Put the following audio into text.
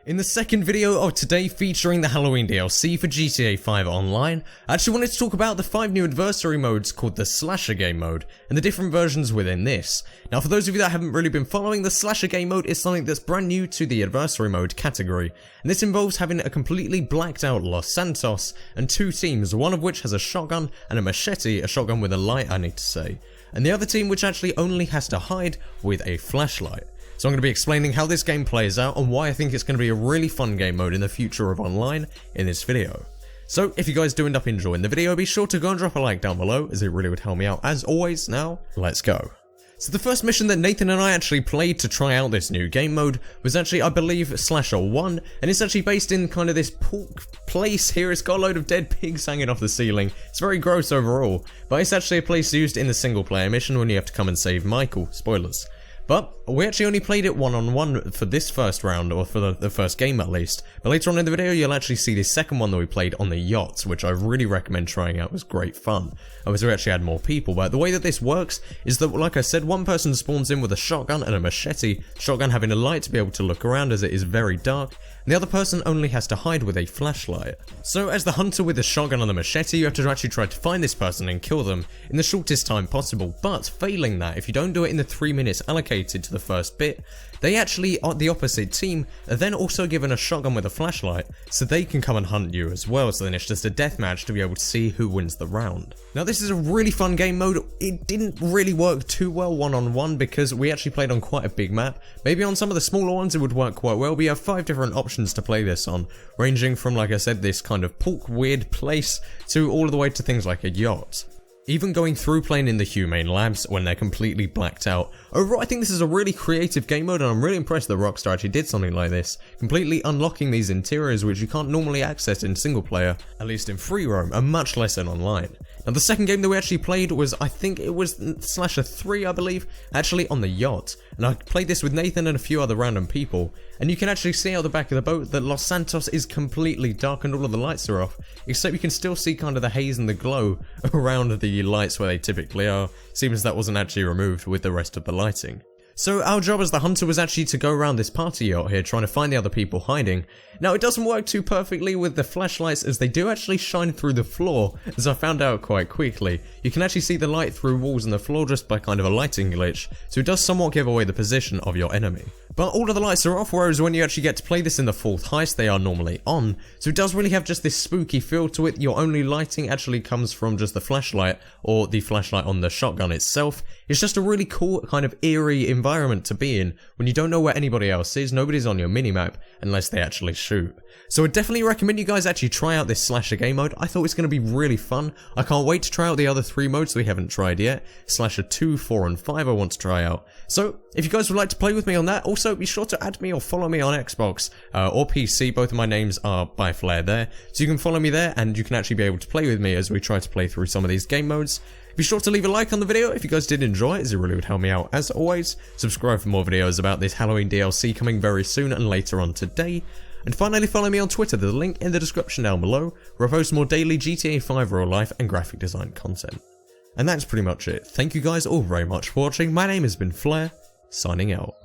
In the second video of today featuring the Halloween DLC for GTA 5 Online, I actually wanted to talk about the 5 new adversary modes called the Slasher Game Mode, and the different versions within this. Now for those of you that haven't really been following, the Slasher Game Mode is something that's brand new to the adversary mode category, and this involves having a completely blacked out Los Santos, and 2 teams, one of which has a shotgun and a machete, a shotgun with a light I need to say, and the other team which actually only has to hide with a flashlight. So I'm going to be explaining how this game plays out and why I think it's going to be a really fun game mode in the future of online in this video. So if you guys do end up enjoying the video, be sure to go and drop a like down below as it really would help me out as always. Now, let's go. So the first mission that Nathan and I actually played to try out this new game mode was actually, I believe, Slasher 1, and it's actually based in kind of this pork place here. It's got a load of dead pigs hanging off the ceiling. It's very gross overall, but it's actually a place used in the single player mission when you have to come and save Michael. Spoilers. But we actually only played it one-on-one for this first round, or for the first game at least. But later on in the video you'll actually see the second one that we played on the yacht, which I really recommend trying out. It was great fun. Obviously we actually had more people, but the way that this works is that, like I said, one person spawns in with a shotgun and a machete, shotgun having a light to be able to look around as it is very dark, and the other person only has to hide with a flashlight. So as the hunter with the shotgun and the machete, you have to actually try to find this person and kill them in the shortest time possible, but failing that, if you don't do it in the 3 minutes allocated to the first bit, they actually, the opposite team, are then also given a shotgun with a flashlight, so they can come and hunt you as well, so then it's just a deathmatch to be able to see who wins the round. Now this is a really fun game mode. It didn't really work too well one-on-one because we actually played on quite a big map. Maybe on some of the smaller ones it would work quite well. We have 5 different options to play this on, ranging from, like I said, this kind of pork weird place to all the way to things like a yacht. Even going through playing in the humane labs when they're completely blacked out. Overall, I think this is a really creative game mode and I'm really impressed that Rockstar actually did something like this, completely unlocking these interiors which you can't normally access in single player, at least in free roam, and much less in online. Now the second game that we actually played was, I think it was Slasher 3 I believe, actually on the yacht, and I played this with Nathan and a few other random people, and you can actually see out the back of the boat that Los Santos is completely dark and all of the lights are off, except you can still see kind of the haze and the glow around the lights where they typically are. Seems that wasn't actually removed with the rest of the lighting. So our job as the hunter was actually to go around this party yacht here trying to find the other people hiding. Now it doesn't work too perfectly with the flashlights as they do actually shine through the floor, as I found out quite quickly. You can actually see the light through walls and the floor just by kind of a lighting glitch, so it does somewhat give away the position of your enemy. But all of the lights are off, whereas when you actually get to play this in the 4th heist they are normally on, so it does really have just this spooky feel to it. Your only lighting actually comes from just the flashlight, or the flashlight on the shotgun itself. It's just a really cool kind of eerie environment to be in when you don't know where anybody else is, nobody's on your minimap unless they actually shoot. So I definitely recommend you guys actually try out this Slasher game mode. I thought it's going to be really fun. I can't wait to try out the other 3 modes we haven't tried yet. Slasher 2, 4 and 5 I want to try out. So if you guys would like to play with me on that, also be sure to add me or follow me on Xbox or PC. Both of my names are by Flair there, so you can follow me there and you can actually be able to play with me as we try to play through some of these game modes. Be sure to leave a like on the video if you guys did enjoy it, as it really would help me out as always. Subscribe for more videos about this Halloween DLC coming very soon and later on today. And finally follow me on Twitter, there's a link in the description down below, where I post more daily GTA 5 real life and graphic design content. And that's pretty much it. Thank you guys all very much for watching. My name has been Flair, signing out.